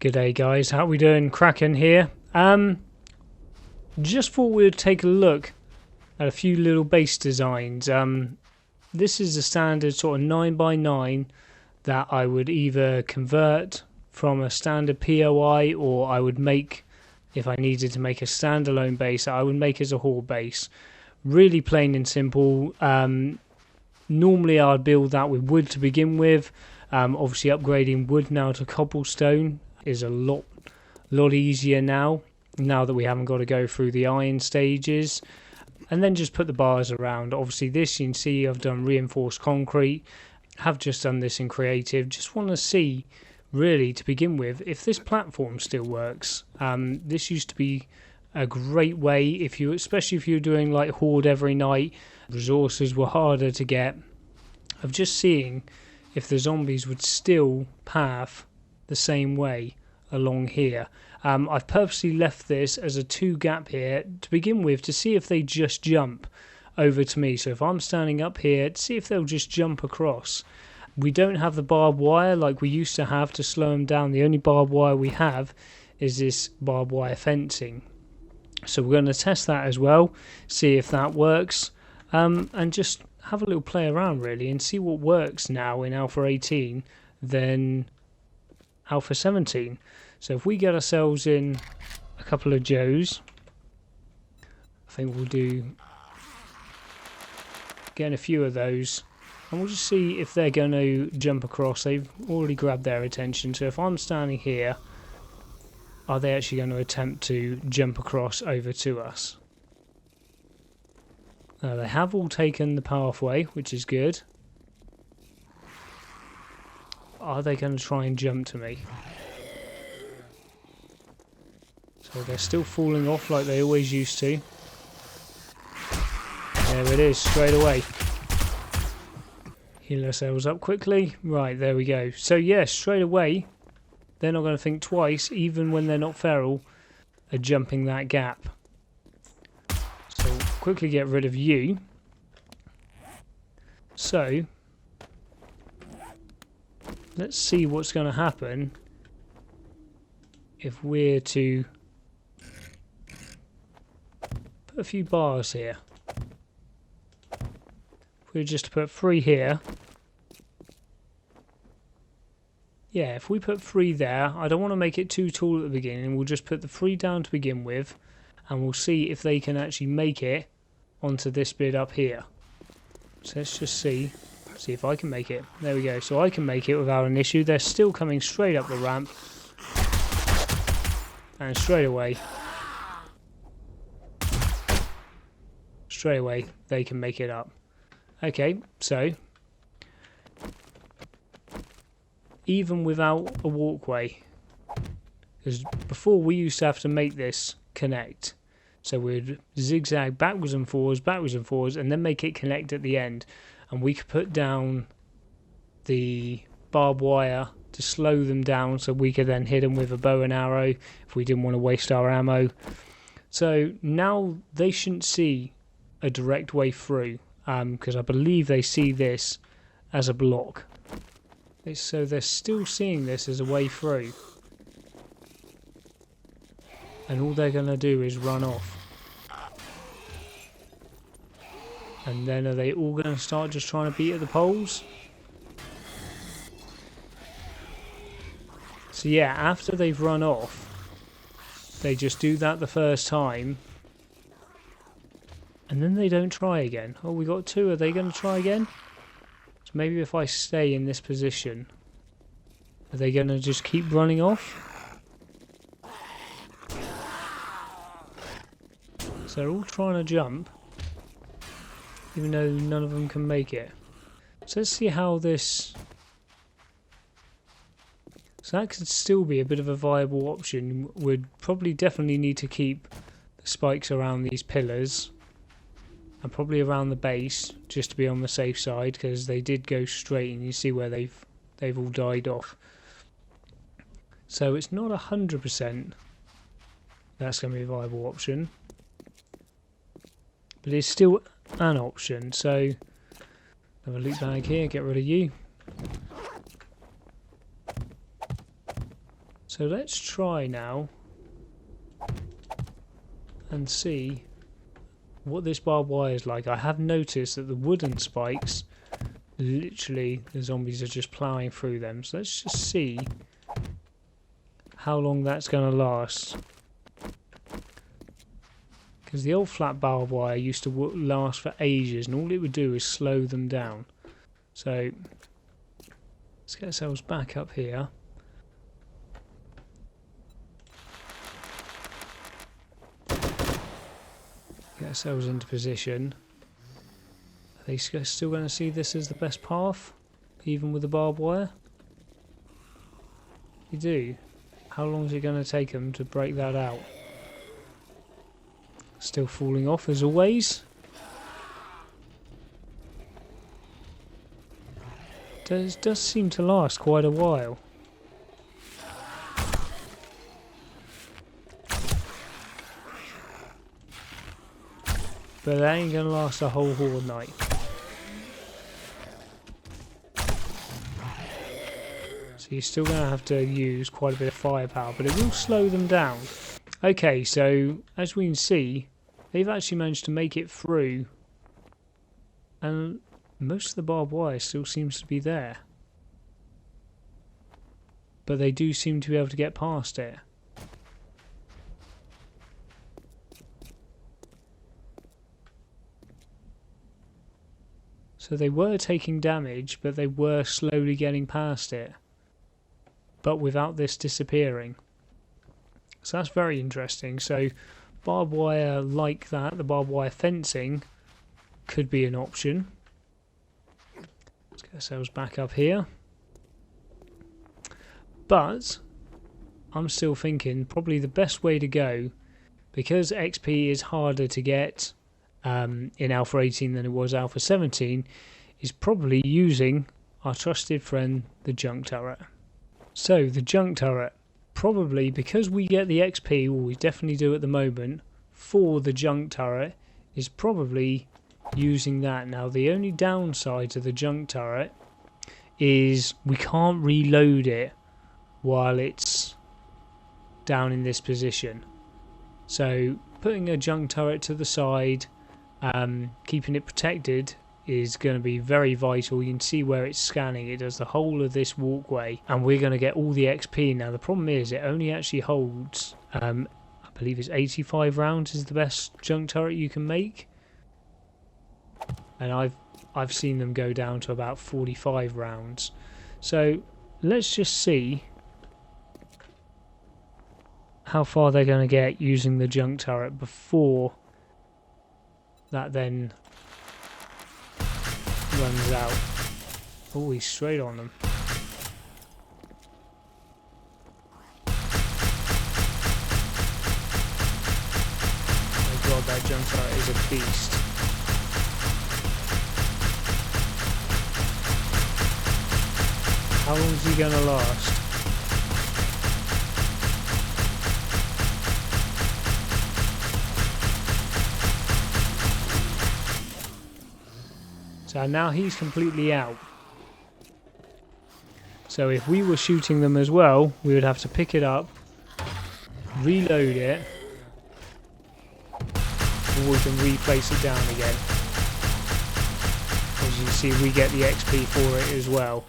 G'day guys, how we doing? Kraken here. Just thought we would take a look at a few little base designs. This is a standard sort of 9x9 that I would either convert from a standard POI, or I would make, if I needed to make a standalone base, I would make as a horde base. Really plain and simple. Normally I'd build that with wood to begin with. Obviously upgrading wood now to cobblestone is a lot easier now that we haven't got to go through the iron stages. And then just put the bars around. Obviously this, you can see I've done reinforced concrete, have just done this in creative. Just want to see really to begin with if this platform still works. This used to be a great way, if you, especially if you're doing like horde every night, resources were harder to get, of just seeing if the zombies would still path the same way along here. I've purposely left this as a 2 gap here to begin with to see if they just jump over to me. So if I'm standing up here, to see if they'll just jump across. We don't have the barbed wire like we used to have to slow them down. The only barbed wire we have is this barbed wire fencing. So we're going to test that as well, see if that works, and just have a little play around really and see what works now in Alpha 18 than Alpha 17. So if we get ourselves in a couple of Joes, I think we'll do getting a few of those, and we'll just see if they're going to jump across. They've already grabbed their attention, so if I'm standing here, are they actually going to attempt to jump across over to us? Now they have all taken the pathway, which is good. Are they going to try and jump to me? So they're still falling off like they always used to. There it is, straight away. Heal ourselves up quickly. Right, there we go. So yeah, straight away, they're not going to think twice, even when they're not feral, are jumping that gap. So quickly get rid of you. So let's see what's going to happen if we're to put a few bars here. If we're just to put 3 here. Yeah, if we put 3 there, I don't want to make it too tall at the beginning. We'll just put the 3 down to begin with, and we'll see if they can actually make it onto this bit up here. So let's just see if I can make it. There we go. So I can make it without an issue. They're still coming straight up the ramp, and straight away they can make it up. Okay, so even without a walkway, because before we used to have to make this connect, so we'd zigzag backwards and forwards, and then make it connect at the end, and we could put down the barbed wire to slow them down, so we could then hit them with a bow and arrow if we didn't want to waste our ammo. So now they shouldn't see a direct way through, because I believe they see this as a block. So they're still seeing this as a way through, and all they're going to do is run off. And then are they all going to start just trying to beat at the poles? So yeah, after they've run off, they just do that the first time, and then they don't try again. Oh, we got 2. Are they going to try again? So maybe if I stay in this position, are they going to just keep running off? So they're all trying to jump, even though none of them can make it. So let's see how this... So that could still be a bit of a viable option. We'd probably definitely need to keep the spikes around these pillars, and probably around the base, just to be on the safe side, because they did go straight, and you see where they've all died off. So it's not 100% that's going to be a viable option, but it's still an option. So Have a loot bag here, get rid of you. So let's try now and see what this barbed wire is like. I have noticed that the wooden spikes, literally the zombies are just ploughing through them. So let's just see how long that's going to last. Because the old flat barbed wire used to last for ages, and all it would do is slow them down. So let's get ourselves back up here. Get ourselves into position. Are they still going to see this as the best path, even with the barbed wire? You do. How long is it going to take them to break that out? Still falling off as always. Does seem to last quite a while. But that ain't gonna last a whole horde night. So you're still gonna have to use quite a bit of firepower, but it will slow them down. Okay, so as we can see, they've actually managed to make it through, and most of the barbed wire still seems to be there. But they do seem to be able to get past it. So they were taking damage, but they were slowly getting past it. But without this disappearing. So that's very interesting. So barbed wire like that, the barbed wire fencing, could be an option. Let's get ourselves back up here. But I'm still thinking probably the best way to go, because XP is harder to get in Alpha 18 than it was Alpha 17, is probably using our trusted friend, the junk turret. So the junk turret, probably because we get the XP, or we definitely do at the moment, for the junk turret, is probably using that. Now the only downside to the junk turret is we can't reload it while it's down in this position. So putting a junk turret to the side, keeping it protected, is going to be very vital. You can see where it's scanning, it does the whole of this walkway, and we're going to get all the XP. Now the problem is it only actually holds, I believe it's 85 rounds is the best junk turret you can make, and I've seen them go down to about 45 rounds. So let's just see how far they're going to get using the junk turret before that then runs out. Oh, he's straight on them. Oh god, that junk turret is a beast. How long is he going to last? So now he's completely out. So if we were shooting them as well, we would have to pick it up, reload it, or we can replace it down again. As you can see, we get the XP for it as well.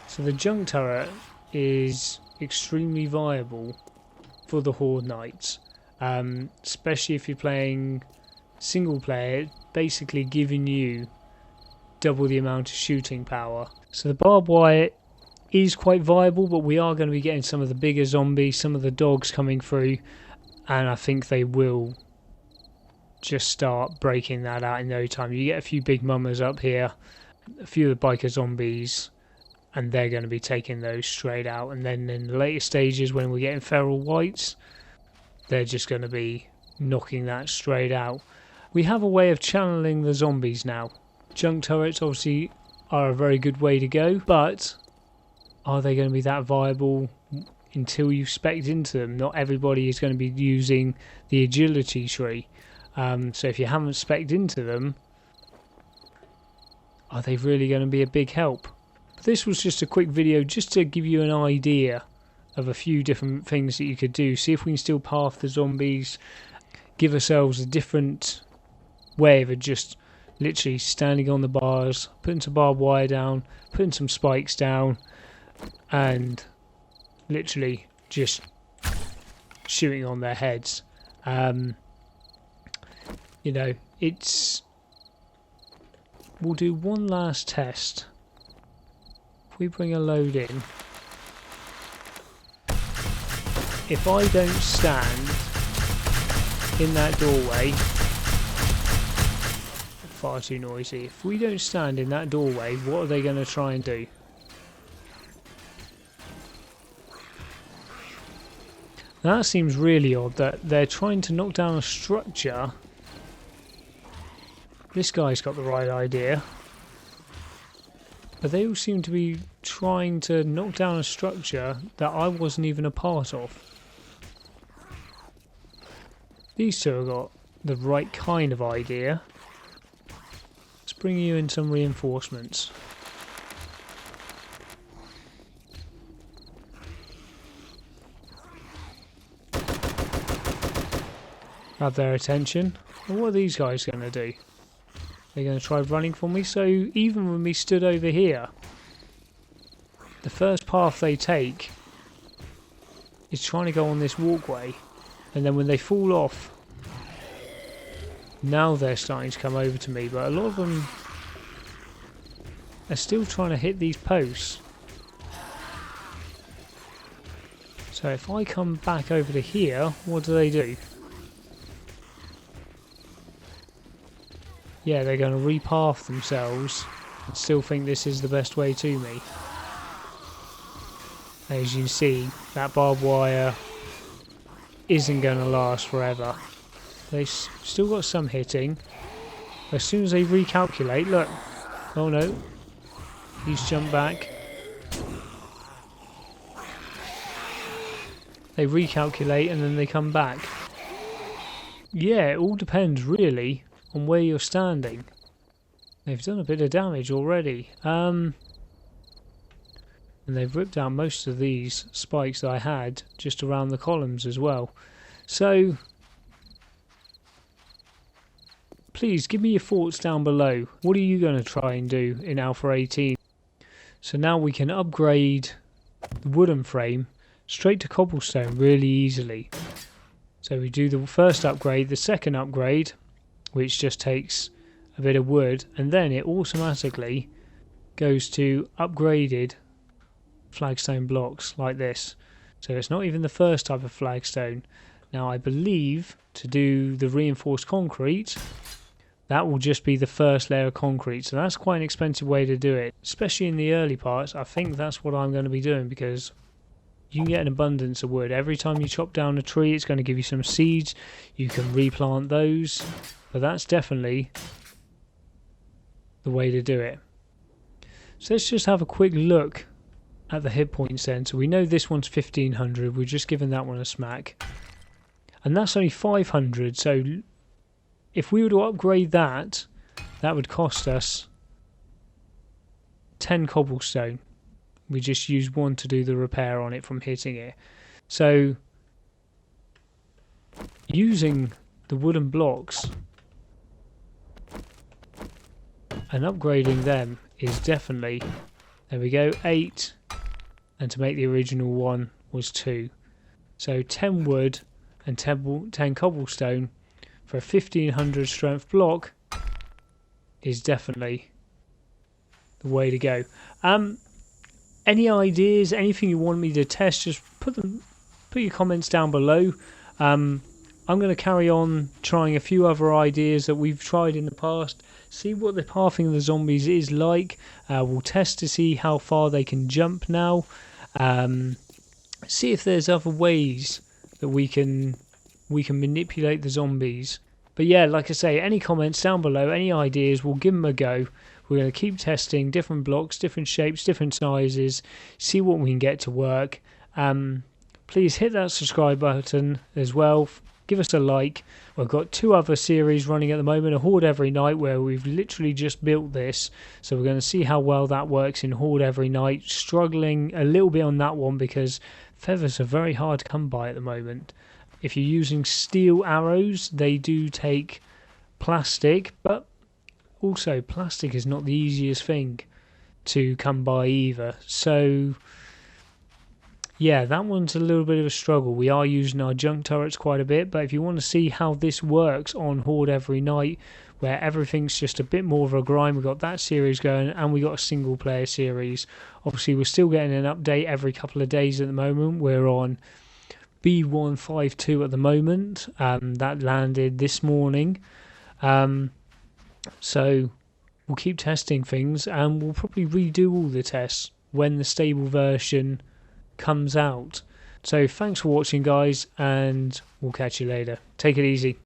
So the junk turret is extremely viable for the Horde Knights, especially if you're playing single player, basically giving you double the amount of shooting power. So the barbed wire is quite viable, but we are going to be getting some of the bigger zombies, some of the dogs coming through, and I think they will just start breaking that out in no time. You get a few big mummers up here, a few of the biker zombies, and they're going to be taking those straight out. And then in the later stages, when we're getting feral whites, they're just going to be knocking that straight out. We have a way of channeling the zombies now. Junk turrets obviously are a very good way to go, but are they going to be that viable until you've spec'd into them? Not everybody is going to be using the agility tree. So if you haven't spec'd into them, are they really going to be a big help? But this was just a quick video just to give you an idea of a few different things that you could do. See if we can still path the zombies, give ourselves a different way of just literally standing on the bars, putting some barbed wire down, putting some spikes down, and literally just shooting on their heads. You know, we'll do one last test. If we bring a load in, if I don't stand in that doorway, far too noisy. If we don't stand in that doorway, what are they going to try and do? Now that seems really odd that they're trying to knock down a structure. This guy's got the right idea. But they all seem to be trying to knock down a structure that I wasn't even a part of. These two have got the right kind of idea. Let's bring you in some reinforcements. Have their attention. And what are these guys going to do? They're going to try running for me. So even when we stood over here, the first path they take is trying to go on this walkway, and then when they fall off, now they're starting to come over to me, but a lot of them are still trying to hit these posts. So if I come back over to here, what do? Yeah, they're going to repath themselves and still think this is the best way to me. As you can see, that barbed wire isn't going to last forever. They've still got some hitting. As soon as they recalculate, look. Oh no. He's jumped back. They recalculate and then they come back. Yeah, it all depends really on where you're standing. They've done a bit of damage already. And they've ripped out most of these spikes that I had just around the columns as well. So please give me your thoughts down below. What are you going to try and do in Alpha 18? So now we can upgrade the wooden frame straight to cobblestone really easily. So we do the first upgrade, the second upgrade, which just takes a bit of wood, and then it automatically goes to upgraded flagstone blocks like this. So it's not even the first type of flagstone. Now I believe to do the reinforced concrete, that will just be the first layer of concrete. So that's quite an expensive way to do it, especially in the early parts. I think that's what I'm going to be doing, because you can get an abundance of wood. Every time you chop down a tree, it's going to give you some seeds. You can replant those. But that's definitely the way to do it. So let's just have a quick look at the hit points then. So we know this one's 1500. We're just giving that one a smack. And that's only 500. So if we were to upgrade that, that would cost us 10 cobblestone. We just use one to do the repair on it from hitting it. So using the wooden blocks and upgrading them is definitely, there we go, 8, and to make the original one was 2. So 10 wood and 10 cobblestone for a 1500 strength block is definitely the way to go. Any ideas, anything you want me to test, just put your comments down below. I'm going to carry on trying a few other ideas that we've tried in the past, see what the pathing of the zombies is like. We'll test to see how far they can jump now. See if there's other ways that we can manipulate the zombies. But yeah, like I say, any comments down below, any ideas, we'll give them a go. We're going to keep testing different blocks, different shapes, different sizes, see what we can get to work. Please hit that subscribe button as well give us a like. We've got 2 other series running at the moment, a Horde Every Night, where we've literally just built this, so we're going to see how well that works in Horde Every Night. Struggling a little bit on that one because feathers are very hard to come by at the moment. If you're using steel arrows, they do take plastic, but also plastic is not the easiest thing to come by either. So yeah, that one's a little bit of a struggle. We are using our junk turrets quite a bit, but if you want to see how this works on Horde Every Night, where everything's just a bit more of a grind, we've got that series going, and we got a single player series. Obviously we're still getting an update every couple of days at the moment. We're on B152 at the moment. That landed this morning. So we'll keep testing things, and we'll probably redo all the tests when the stable version comes out. So thanks for watching, guys, and we'll catch you later. Take it easy.